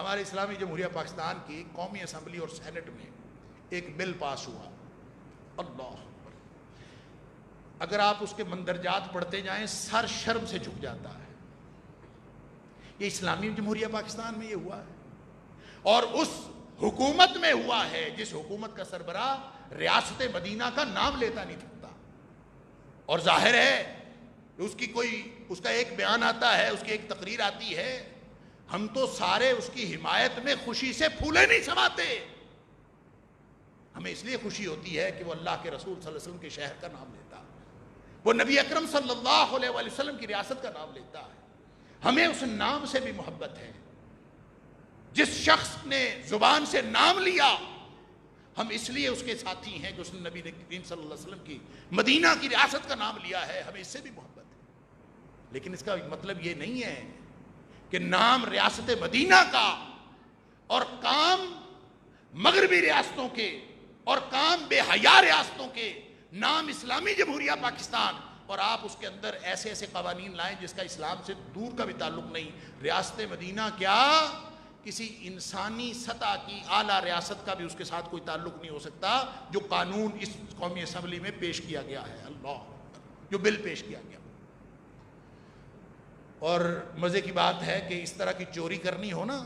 ہمارے اسلامی جمہوریہ پاکستان کی قومی اسمبلی اور سینٹ میں ایک بل پاس ہوا، اللہ، اگر آپ اس کے مندرجات پڑھتے جائیں سر شرم سے جھک جاتا ہے۔ یہ اسلامی جمہوریہ پاکستان میں یہ ہوا ہے، اور اس حکومت میں ہوا ہے جس حکومت کا سربراہ ریاست مدینہ کا نام لیتا نہیں تھکتا، اور ظاہر ہے اس کا ایک بیان آتا ہے، اس کی ایک تقریر آتی ہے، ہم تو سارے اس کی حمایت میں خوشی سے پھولے نہیں سماتے، ہمیں اس لیے خوشی ہوتی ہے کہ وہ اللہ کے رسول صلی اللہ علیہ وسلم کے شہر کا نام لیتا، وہ نبی اکرم صلی اللہ علیہ وآلہ وسلم کی ریاست کا نام لیتا ہے، ہمیں اس نام سے بھی محبت ہے۔ جس شخص نے زبان سے نام لیا ہم اس لیے اس کے ساتھی ہیں کہ اس نے نبی کریم صلی اللہ علیہ وسلم کی مدینہ کی ریاست کا نام لیا ہے، ہمیں اس سے بھی محبت ہے۔ لیکن اس کا مطلب یہ نہیں ہے کہ نام ریاست مدینہ کا اور کام مغربی ریاستوں کے اور کام بے حیا ریاستوں کے نام اسلامی جمہوریہ پاکستان، اور آپ اس کے اندر ایسے ایسے قوانین لائیں جس کا اسلام سے دور کا بھی تعلق نہیں۔ ریاست مدینہ کیا کسی انسانی سطح کی اعلیٰ ریاست کا بھی اس کے ساتھ کوئی تعلق نہیں ہو سکتا جو قانون اس قومی اسمبلی میں پیش کیا گیا ہے، اللہ، جو بل پیش کیا گیا۔ اور مزے کی بات ہے کہ اس طرح کی چوری کرنی ہو نا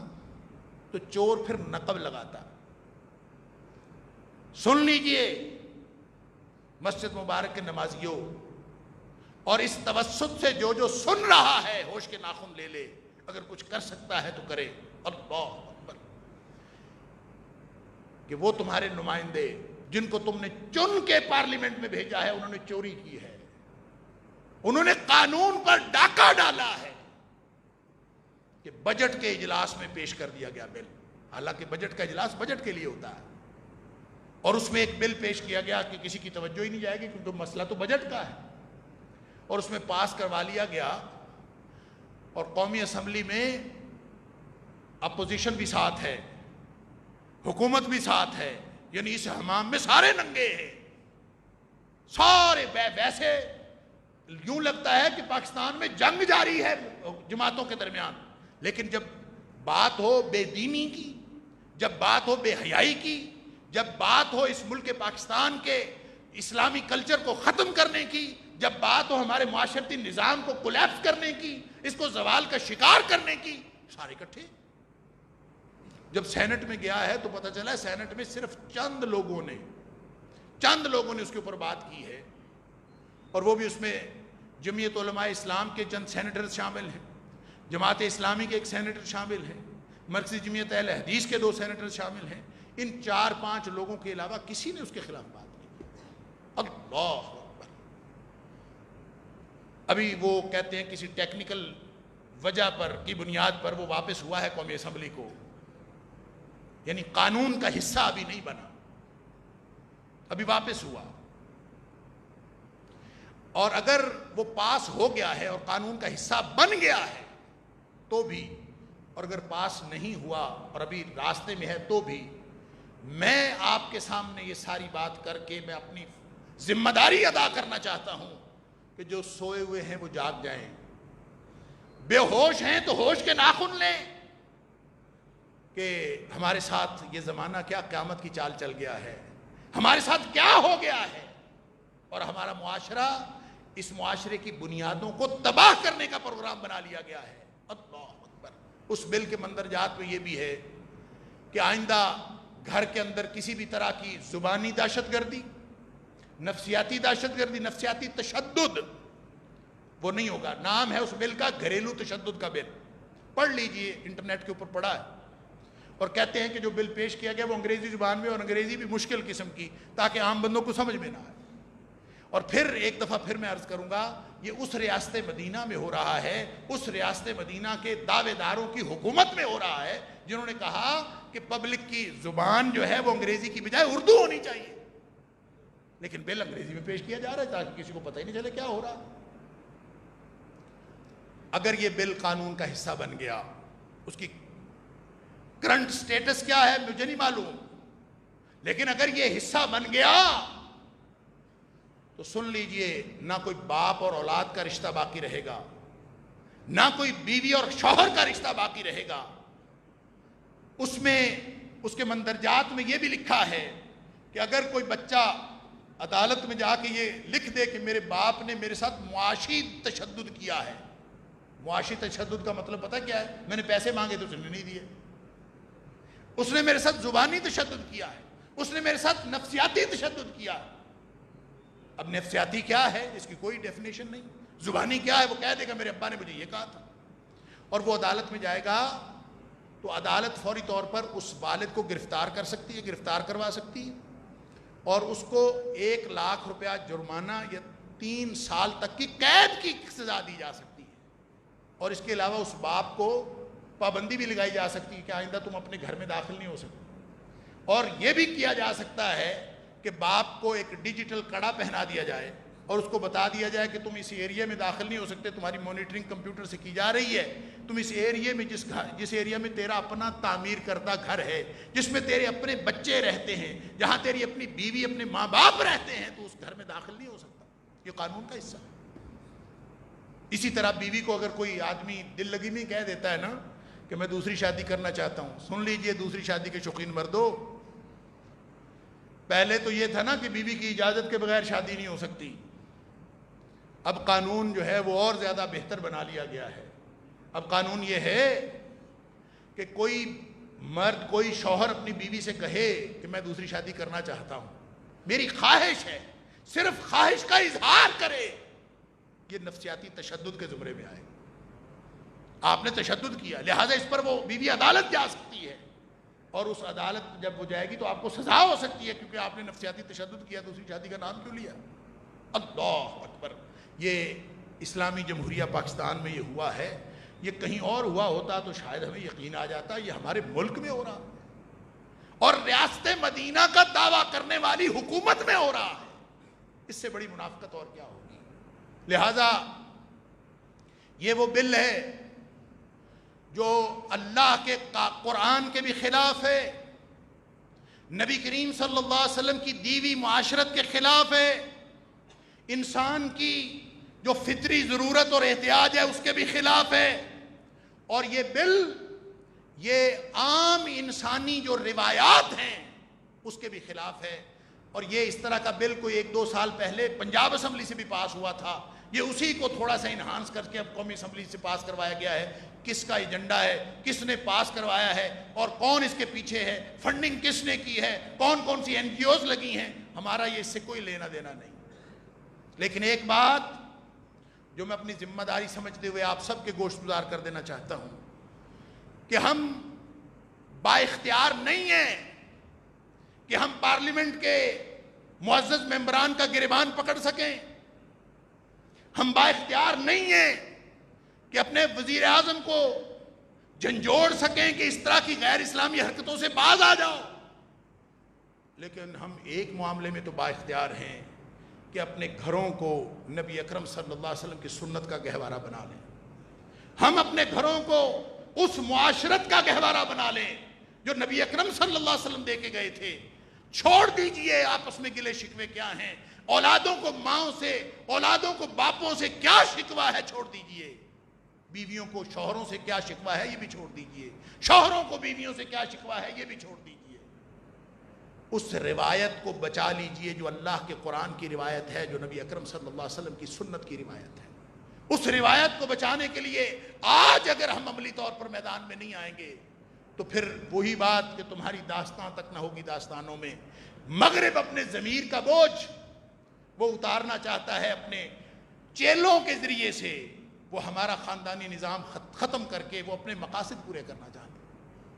تو چور پھر نقب لگاتا۔ سن لیجئے مسجد مبارک کے نمازیوں، اور اس توسط سے جو سن رہا ہے ہوش کے ناخن لے لے، اگر کچھ کر سکتا ہے تو کرے، اللہ اکبر، کہ وہ تمہارے نمائندے جن کو تم نے چن کے پارلیمنٹ میں بھیجا ہے انہوں نے چوری کی ہے، انہوں نے قانون پر ڈاکہ ڈالا ہے کہ بجٹ کے اجلاس میں پیش کر دیا گیا بل، حالانکہ بجٹ کا اجلاس بجٹ کے لیے ہوتا ہے، اور اس میں ایک بل پیش کیا گیا کہ کسی کی توجہ ہی نہیں جائے گی کیونکہ مسئلہ تو بجٹ کا ہے، اور اس میں پاس کروا لیا گیا، اور قومی اسمبلی میں اپوزیشن بھی ساتھ ہے، حکومت بھی ساتھ ہے، یعنی اس حمام میں سارے ننگے ہیں، سارے ویسے یوں لگتا ہے کہ پاکستان میں جنگ جاری ہے جماعتوں کے درمیان، لیکن جب بات ہو بے دینی کی، جب بات ہو بے حیائی کی، جب بات ہو اس ملک پاکستان کے اسلامی کلچر کو ختم کرنے کی، جب بات ہو ہمارے معاشرتی نظام کو کولیپس کرنے کی، اس کو زوال کا شکار کرنے کی، سارے اکٹھے۔ جب سینٹ میں گیا ہے تو پتہ چلا سینٹ میں صرف چند لوگوں نے اس کے اوپر بات کی ہے، اور وہ بھی اس میں جمعیت علماء اسلام کے چند سینیٹر شامل ہیں، جماعت اسلامی کے ایک سینیٹر شامل ہیں، مرکزی جمعیت اہل حدیث کے 2 سینیٹر شامل ہیں، ان 4-5 لوگوں کے علاوہ کسی نے اس کے خلاف بات نہیں کی، اللہ اکبر۔ ابھی وہ کہتے ہیں کسی ٹیکنیکل وجہ پر کی بنیاد پر وہ واپس ہوا ہے قومی اسمبلی کو، یعنی قانون کا حصہ ابھی نہیں بنا، ابھی واپس ہوا، اور اگر وہ پاس ہو گیا ہے اور قانون کا حصہ بن گیا ہے تو بھی، اور اگر پاس نہیں ہوا اور ابھی راستے میں ہے تو بھی، میں آپ کے سامنے یہ ساری بات کر کے میں اپنی ذمہ داری ادا کرنا چاہتا ہوں کہ جو سوئے ہوئے ہیں وہ جاگ جائیں، بے ہوش ہیں تو ہوش کے ناخن لیں، کہ ہمارے ساتھ یہ زمانہ کیا قیامت کی چال چل گیا ہے، ہمارے ساتھ کیا ہو گیا ہے، اور ہمارا معاشرہ اس معاشرے کی بنیادوں کو تباہ کرنے کا پروگرام بنا لیا گیا ہے، اللہ اکبر۔ اس بل کے مندرجات میں یہ بھی ہے کہ آئندہ گھر کے اندر کسی بھی طرح کی زبانی دہشت گردی، نفسیاتی دہشت گردی، نفسیاتی تشدد وہ نہیں ہوگا۔ نام ہے اس بل کا گھریلو تشدد کا بل، پڑھ لیجئے، انٹرنیٹ کے اوپر پڑھا ہے، اور کہتے ہیں کہ جو بل پیش کیا گیا وہ انگریزی زبان میں، اور انگریزی بھی مشکل قسم کی تاکہ عام بندوں کو سمجھ میں نہ آئے۔ اور پھر ایک دفعہ پھر میں عرض کروں گا، یہ اس ریاست مدینہ میں ہو رہا ہے، اس ریاست مدینہ کے دعوے داروں کی حکومت میں ہو رہا ہے جنہوں نے کہا کہ پبلک کی زبان جو ہے وہ انگریزی کی بجائے اردو ہونی چاہیے، لیکن بل انگریزی میں پیش کیا جا رہا ہے تاکہ کسی کو پتہ ہی نہیں چلے کیا ہو رہا۔ اگر یہ بل قانون کا حصہ بن گیا، اس کی کرنٹ سٹیٹس کیا ہے مجھے نہیں معلوم، لیکن اگر یہ حصہ بن گیا تو سن لیجئے، نہ کوئی باپ اور اولاد کا رشتہ باقی رہے گا، نہ کوئی بیوی اور شوہر کا رشتہ باقی رہے گا، اس میں اس کے مندرجات میں یہ بھی لکھا ہے کہ اگر کوئی بچہ عدالت میں جا کے یہ لکھ دے کہ میرے باپ نے میرے ساتھ معاشی تشدد کیا ہے. معاشی تشدد کا مطلب پتہ کیا ہے؟ میں نے پیسے مانگے تو اس نے نہیں دیے. اس نے میرے ساتھ زبانی تشدد کیا ہے, اس نے میرے ساتھ نفسیاتی تشدد کیا ہے. اب نفسیاتی کیا ہے اس کی کوئی ڈیفینیشن نہیں, زبانی کیا ہے وہ کہہ دے گا میرے ابا نے مجھے یہ کہا تھا. اور وہ عدالت میں جائے گا تو عدالت فوری طور پر اس والد کو گرفتار کر سکتی ہے, گرفتار کروا سکتی ہے, اور اس کو 1 لاکھ روپیہ جرمانہ یا 3 سال تک کی قید کی سزا دی جا سکتی ہے. اور اس کے علاوہ اس باپ کو پابندی بھی لگائی جا سکتی ہے کہ آئندہ تم اپنے گھر میں داخل نہیں ہو سکتے. اور یہ بھی کیا جا سکتا ہے کہ باپ کو ایک ڈیجیٹل کڑا پہنا دیا جائے اور اس کو بتا دیا جائے کہ تم اس ایریا میں داخل نہیں ہو سکتے, تمہاری مانیٹرنگ کمپیوٹر سے کی جا رہی ہے, تم اس ایریا میں جس ایریا میں تیرا اپنا تعمیر کردہ گھر ہے, جس میں تیرے اپنے بچے رہتے ہیں, جہاں تیری اپنی بیوی اپنے ماں باپ رہتے ہیں, تو اس گھر میں داخل نہیں ہو سکتا. یہ قانون کا حصہ ہے. اسی طرح بیوی کو اگر کوئی آدمی دل لگی میں کہہ دیتا ہے نا کہ میں دوسری شادی کرنا چاہتا ہوں, سن لیجئے دوسری شادی کے شوقین مردوں, پہلے تو یہ تھا نا کہ بیوی کی اجازت کے بغیر شادی نہیں ہو سکتی. اب قانون جو ہے وہ اور زیادہ بہتر بنا لیا گیا ہے. اب قانون یہ ہے کہ کوئی مرد, کوئی شوہر اپنی بیوی سے کہے کہ میں دوسری شادی کرنا چاہتا ہوں, میری خواہش ہے, صرف خواہش کا اظہار کرے, یہ نفسیاتی تشدد کے زمرے میں آئے. آپ نے تشدد کیا, لہٰذا اس پر وہ بیوی عدالت جا سکتی ہے, اور اس عدالت جب وہ جائے گی تو آپ کو سزا ہو سکتی ہے کیونکہ آپ نے نفسیاتی تشدد کیا, دوسری شادی کا نام کیوں لیا. اللہ اکبر. یہ اسلامی جمہوریہ پاکستان میں یہ ہوا ہے. یہ کہیں اور ہوا ہوتا تو شاید ہمیں یقین آ جاتا, یہ ہمارے ملک میں ہو رہا اور ریاست مدینہ کا دعویٰ کرنے والی حکومت میں ہو رہا ہے. اس سے بڑی منافقت اور کیا ہوگی. لہذا یہ وہ بل ہے جو اللہ کے قرآن کے بھی خلاف ہے, نبی کریم صلی اللہ علیہ وسلم کی دیوی معاشرت کے خلاف ہے, انسان کی جو فطری ضرورت اور احتیاج ہے اس کے بھی خلاف ہے. اور یہ بل یہ عام انسانی جو روایات ہیں اس کے بھی خلاف ہے. اور یہ اس طرح کا بل کوئی 1-2 سال پہلے پنجاب اسمبلی سے بھی پاس ہوا تھا. یہ اسی کو تھوڑا سا انہانس کر کے اب قومی اسمبلی سے پاس کروایا گیا ہے. کس کا ایجنڈا ہے, کس نے پاس کروایا ہے, اور کون اس کے پیچھے ہے, فنڈنگ کس نے کی ہے, کون کون سی NGOs لگی ہیں, ہمارا یہ اس سے کوئی لینا دینا نہیں. لیکن ایک بات جو میں اپنی ذمہ داری سمجھتے ہوئے آپ سب کے گوشت گزار کر دینا چاہتا ہوں کہ ہم با اختیار نہیں ہیں کہ ہم پارلیمنٹ کے معزز ممبران کا گریبان پکڑ سکیں. ہم با اختیار نہیں ہیں کہ اپنے وزیر اعظم کو جھنجھوڑ سکیں کہ اس طرح کی غیر اسلامی حرکتوں سے باز آ جاؤ. لیکن ہم ایک معاملے میں تو با اختیار ہیں کہ اپنے گھروں کو نبی اکرم صلی اللہ علیہ وسلم کی سنت کا گہوارہ بنا لیں. ہم اپنے گھروں کو اس معاشرت کا گہوارہ بنا لیں جو نبی اکرم صلی اللہ علیہ وسلم دے کے گئے تھے. چھوڑ دیجئے آپس میں گلے شکوے کیا ہیں, اولادوں کو ماؤں سے, اولادوں کو باپوں سے کیا شکوہ ہے چھوڑ دیجئے, بیویوں کو شوہروں سے کیا شکوہ ہے یہ بھی چھوڑ دیجئے, شوہروں کو بیویوں سے کیا شکوہ ہے یہ بھی چھوڑ دیجئے. اس روایت کو بچا لیجئے جو اللہ کے قرآن کی روایت ہے, جو نبی اکرم صلی اللہ علیہ وسلم کی سنت کی روایت ہے. اس روایت کو بچانے کے لیے آج اگر ہم عملی طور پر میدان میں نہیں آئیں گے تو پھر وہی بات کہ تمہاری داستان تک نہ ہوگی داستانوں میں. مغرب اپنے ضمیر کا بوجھ وہ اتارنا چاہتا ہے اپنے چیلوں کے ذریعے سے, وہ ہمارا خاندانی نظام ختم کر کے وہ اپنے مقاصد پورے کرنا چاہتا ہے.